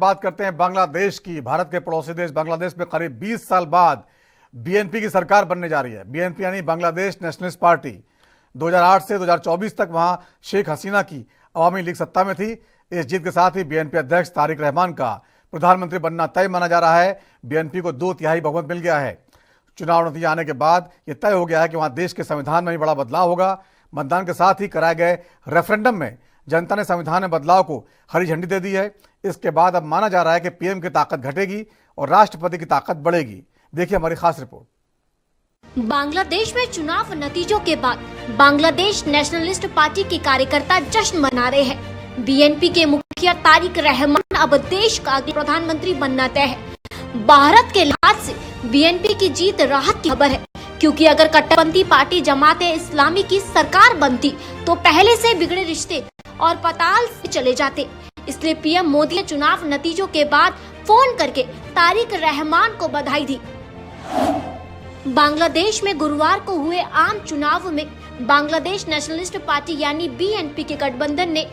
बात करते हैं बांग्लादेश की। भारत के पड़ोसी देश बांग्लादेश में करीब 20 साल बाद बीएनपी की सरकार बनने जा रही है। बीएनपी यानी बांग्लादेश नेशनलिस्ट पार्टी। 2008 से 2024 तक वहां शेख हसीना की अवामी लीग सत्ता में थी। इस जीत के साथ ही बीएनपी अध्यक्ष तारिक रहमान का प्रधानमंत्री बनना तय माना जा रहा है। बीएनपी को 2/3 बहुमत मिल गया है। चुनाव नतीजा आने के बाद यह तय हो गया है कि वहां देश के संविधान में भी बड़ा बदलाव होगा। मतदान के साथ ही कराए गए रेफरेंडम में जनता ने संविधान में बदलाव को हरी झंडी दे दी है। इसके बाद अब माना जा रहा है कि पीएम की ताकत घटेगी और राष्ट्रपति की ताकत बढ़ेगी। देखिए हमारी खास रिपोर्ट। बांग्लादेश में चुनाव नतीजों के बाद बांग्लादेश नेशनलिस्ट पार्टी के कार्यकर्ता जश्न मना रहे हैं। बीएनपी के मुखिया तारिक रहमान अब देश का अगला प्रधानमंत्री बनना तय है। भारत के लिहाज से बीएनपी की जीत राहत की खबर है, क्योंकि अगर कट्टरपंथी पार्टी जमाते इस्लामी की सरकार बनती तो पहले से बिगड़े रिश्ते और पताल से चले जाते। इसलिए पीएम मोदी ने चुनाव नतीजों के बाद फोन करके तारिक रहमान को बधाई दी। बांग्लादेश में गुरुवार को हुए आम चुनाव में बांग्लादेश नेशनलिस्ट पार्टी यानी बीएनपी के गठबंधन ने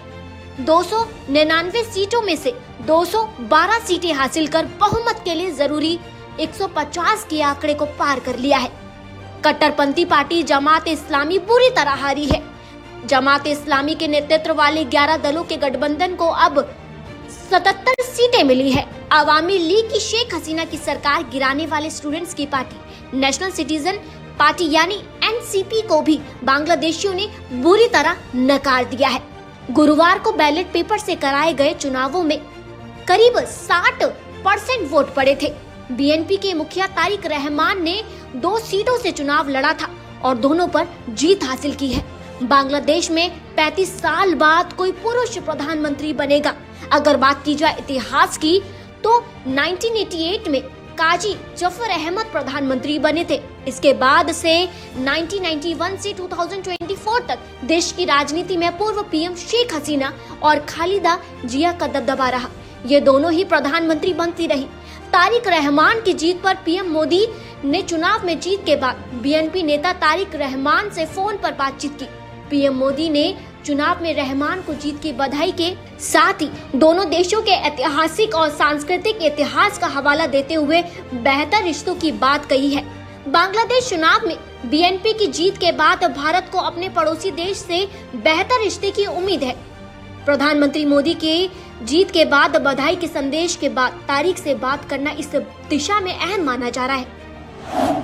299 सीटों में से 212 सीटें हासिल कर बहुमत के लिए जरूरी 150 के आंकड़े को पार कर लिया है। कट्टरपंथी पार्टी जमात इस्लामी बुरी तरह हारी है। जमात इस्लामी के नेतृत्व वाले 11 दलों के गठबंधन को अब 77 सीटें मिली है। अवामी लीग की शेख हसीना की सरकार गिराने वाले स्टूडेंट्स की पार्टी नेशनल सिटीजन पार्टी यानी एनसीपी को भी बांग्लादेशियों ने बुरी तरह नकार दिया है। गुरुवार को बैलेट पेपर से कराए गए चुनावों में करीब 60% वोट पड़े थे। बीएनपी के मुखिया तारिक रहमान ने 2 सीटों से चुनाव लड़ा था और दोनों पर जीत हासिल की है। बांग्लादेश में 35 साल बाद कोई पुरुष प्रधानमंत्री बनेगा। अगर बात की जाए इतिहास की तो 1988 में काजी जफर अहमद प्रधानमंत्री बने थे। इसके बाद से 1991 से 2024 तक देश की राजनीति में पूर्व पीएम शेख हसीना और खालिदा जिया का दबदबा रहा। ये दोनों ही प्रधानमंत्री बनती रही। तारिक रहमान की जीत पर पीएम मोदी ने चुनाव में जीत के बाद बीएनपी नेता तारिक रहमान से फोन पर बातचीत की। पीएम मोदी ने चुनाव में रहमान को जीत की बधाई के साथ ही दोनों देशों के ऐतिहासिक और सांस्कृतिक इतिहास का हवाला देते हुए बेहतर रिश्तों की बात कही है। बांग्लादेश चुनाव में बीएनपी की जीत के बाद भारत को अपने पड़ोसी देश से बेहतर रिश्ते की उम्मीद है। प्रधानमंत्री मोदी के जीत के बाद बधाई के संदेश के बाद तारिक से बात करना इस दिशा में अहम माना जा रहा है।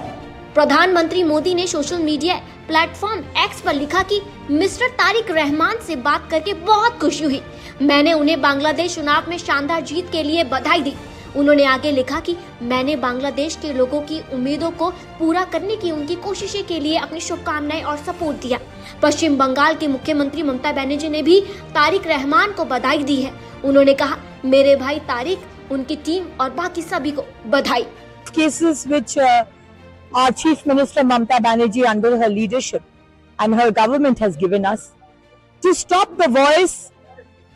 प्रधानमंत्री मोदी ने सोशल मीडिया प्लेटफॉर्म एक्स पर लिखा कि मिस्टर तारिक रहमान से बात करके बहुत खुशी हुई। मैंने उन्हें बांग्लादेश चुनाव में शानदार जीत के लिए बधाई दी। उन्होंने आगे लिखा कि मैंने बांग्लादेश के लोगों की उम्मीदों को पूरा करने की उनकी कोशिशों के लिए अपनी शुभकामनाएं और सपोर्ट दिया। पश्चिम बंगाल के मुख्यमंत्री ममता बनर्जी ने भी तारिक रहमान को बधाई दी है। उन्होंने कहा, मेरे भाई तारिक, उनकी टीम और बाकी सभी को बधाई। Cases which our Chief Minister Mamata Banerjee under her leadership and her government has given us to stop the voice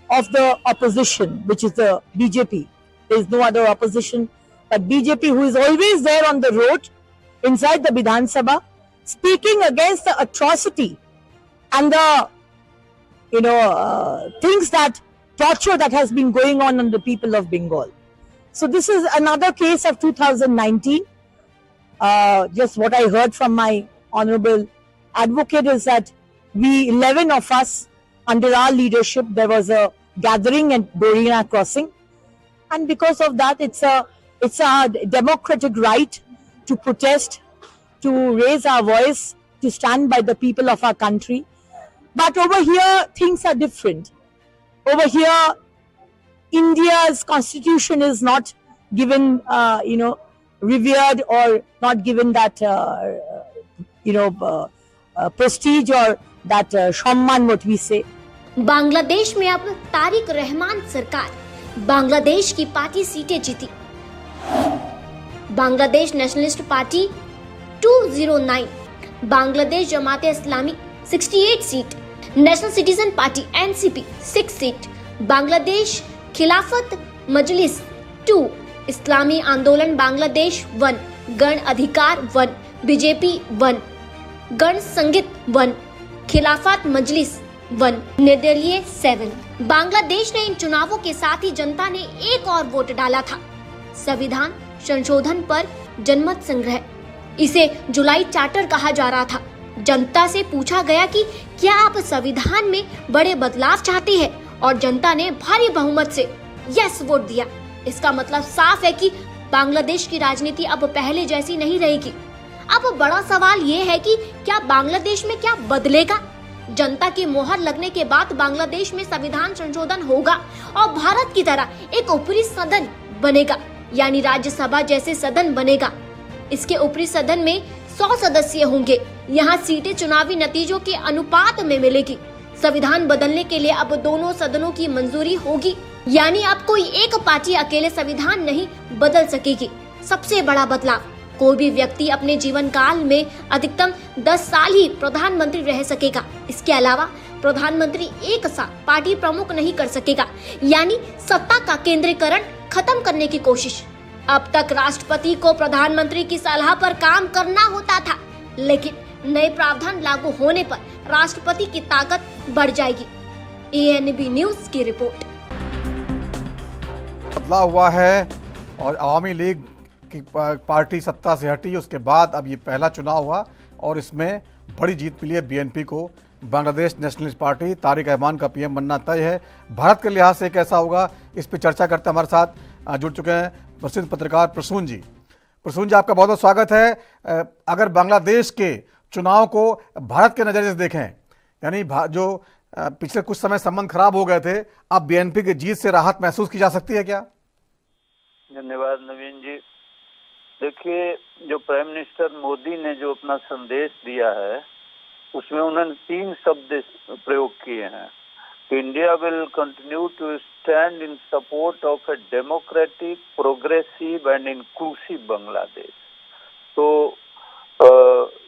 of the opposition, which is the BJP. There is no other opposition but BJP, who is always there on the road inside the Vidhan Sabha, speaking against the atrocity and the things that torture that has been going on the people of Bengal. So this is another case of 2019. Just what I heard from my honorable advocate is that 11 of us under our leadership, there was a gathering at Borina Crossing, and because of that it's a democratic right to protest, to raise our voice, to stand by the people of our country. But over here things are different. Over here India's constitution is not given revered or not given that prestige or that सम्मान what we say. Bangladesh में अब तारिक रहमान सरकार बांग्लादेश की party सीटें जीती। Bangladesh nationalist party 209, Bangladesh जमाते इस्लामी 68 seat, national citizen party NCP 6 seat, Bangladesh खिलाफत मजलिस 2, इस्लामी आंदोलन बांग्लादेश 1, गण अधिकार 1, बीजेपी 1, गण संगीत 1, खिलाफत मजलिस 1, निर्दलीय 7। बांग्लादेश ने इन चुनावों के साथ ही जनता ने एक और वोट डाला था, संविधान संशोधन पर जनमत संग्रह। इसे जुलाई चार्टर कहा जा रहा था। जनता से पूछा गया कि क्या आप संविधान में बड़े बदलाव चाहते हैं, और जनता ने भारी बहुमत से यस वोट दिया। इसका मतलब साफ है कि बांग्लादेश की राजनीति अब पहले जैसी नहीं रहेगी। अब बड़ा सवाल ये है कि क्या बांग्लादेश में क्या बदलेगा? जनता की मोहर लगने के बाद बांग्लादेश में संविधान संशोधन होगा और भारत की तरह एक ऊपरी सदन बनेगा, यानी राज्यसभा जैसे सदन बनेगा। इसके ऊपरी सदन में 100 सदस्य होंगे। यहाँ सीटें चुनावी नतीजों के अनुपात में मिलेगी। संविधान बदलने के लिए अब दोनों सदनों की मंजूरी होगी, यानी अब कोई एक पार्टी अकेले संविधान नहीं बदल सकेगी। सबसे बड़ा बदलाव, कोई भी व्यक्ति अपने जीवन काल में अधिकतम 10 साल ही प्रधानमंत्री रह सकेगा। इसके अलावा प्रधानमंत्री एक साथ पार्टी प्रमुख नहीं कर सकेगा, यानी सत्ता का केंद्रीकरण खत्म करने की कोशिश। अब तक राष्ट्रपति को प्रधानमंत्री की सलाह पर काम करना होता था, लेकिन नए प्रावधान लागू होने पर राष्ट्रपति की ताकत बढ़ जाएगी। ANB न्यूज की रिपोर्ट। बदलाव हुआ है और अवामी लीग की पार्टी सत्ता से हटी, उसके बाद अब ये पहला चुनाव हुआ और इसमें बड़ी जीत मिली है BNP को। बांग्लादेश नेशनलिस्ट पार्टी, तारिक रहमान का PM बनना तय है। भारत के लिहाज से कैसा होगा, इस पर चर्चा करते हमारे साथ जुड़ चुके हैं प्रसिद्ध पत्रकार प्रसून जी। प्रसून जी, आपका बहुत बहुत स्वागत है। अगर बांग्लादेश के चुनाव को भारत के नज़रिए से देखें, यानी जो पिछले कुछ समय संबंध खराब हो गए थे, अब BNP की जीत से राहत महसूस की जा सकती है क्या? धन्यवाद नवीन जी। देखिए, जो प्राइम मिनिस्टर मोदी ने जो अपना संदेश दिया है उसमें उन्होंने 3 शब्द प्रयोग किए हैं। India will continue to stand in support of a democratic, progressive and inclusive Bangladesh. तो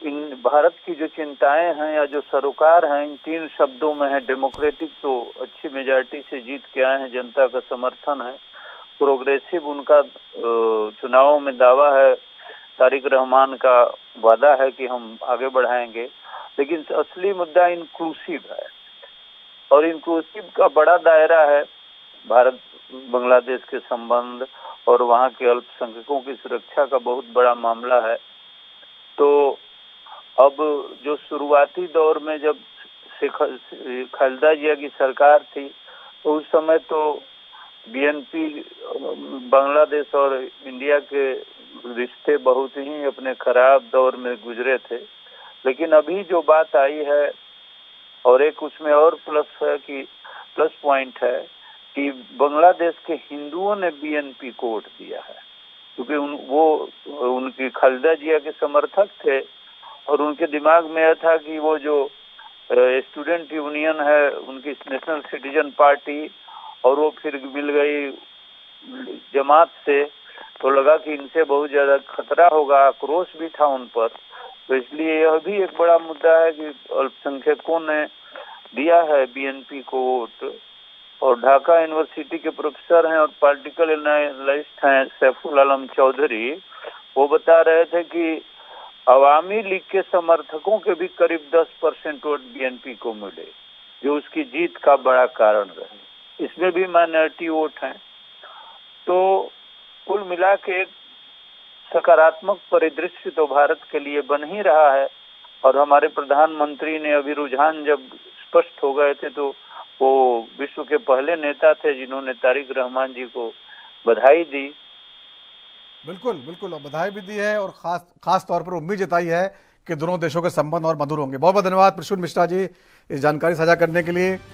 इन भारत की जो चिंताएं हैं या जो सरोकार हैं, इन 3 शब्दों में है। डेमोक्रेटिक तो अच्छी मेजॉरिटी से जीत के आए हैं, जनता का समर्थन है। प्रोग्रेसिव उनका चुनावों में दावा है, तारिक रहमान का वादा है कि हम आगे बढ़ाएंगे। लेकिन असली मुद्दा इंक्लूसिव है, और इंक्लूसिव का बड़ा दायरा है भारत बांग्लादेश के संबंध, और वहाँ के अल्पसंख्यकों की सुरक्षा का बहुत बड़ा मामला है। तो अब जो शुरुआती दौर में जब खालिदा जिया की सरकार थी, तो उस समय तो BNP बांग्लादेश और इंडिया के रिश्ते बहुत ही अपने खराब दौर में गुजरे थे। लेकिन अभी जो बात आई है, और एक उसमें और प्लस पॉइंट है कि बांग्लादेश के हिंदुओं ने BNP को वोट दिया है, क्योंकि वो उनकी खालिदा जिया के समर्थक थे, और उनके दिमाग में यह था कि वो जो स्टूडेंट यूनियन है उनकी नेशनल सिटीजन पार्टी, और वो फिर मिल गई जमात से, तो लगा कि इनसे बहुत ज्यादा खतरा होगा, आक्रोश भी था उन पर। तो इसलिए यह भी एक बड़ा मुद्दा है कि अल्पसंख्यकों ने दिया है BNP को वोट। और ढाका यूनिवर्सिटी के प्रोफेसर हैं और पॉलिटिकल एनालिस्ट हैं सैफुल आलम चौधरी, वो बता रहे थे कि अवामी लीग के समर्थकों के भी करीब 10% वोट BNP को मिले, जो उसकी जीत का बड़ा कारण रहे। इसमें भी माइनॉरिटी वोट हैं। तो कुल मिला के एक सकारात्मक परिदृश्य तो भारत के लिए बन ही रहा है। और हमारे प्रधानमंत्री ने अभी रुझान जब स्पष्ट हो गए थे, तो वो विश्व के पहले नेता थे जिन्होंने तारिक रहमान जी को बधाई दी। बिल्कुल बिल्कुल, और बधाई भी दी है, और खास तौर पर उम्मीद जताई है कि दोनों देशों के संबंध और मधुर होंगे। बहुत बहुत धन्यवाद प्रसून मिश्रा जी इस जानकारी साझा करने के लिए।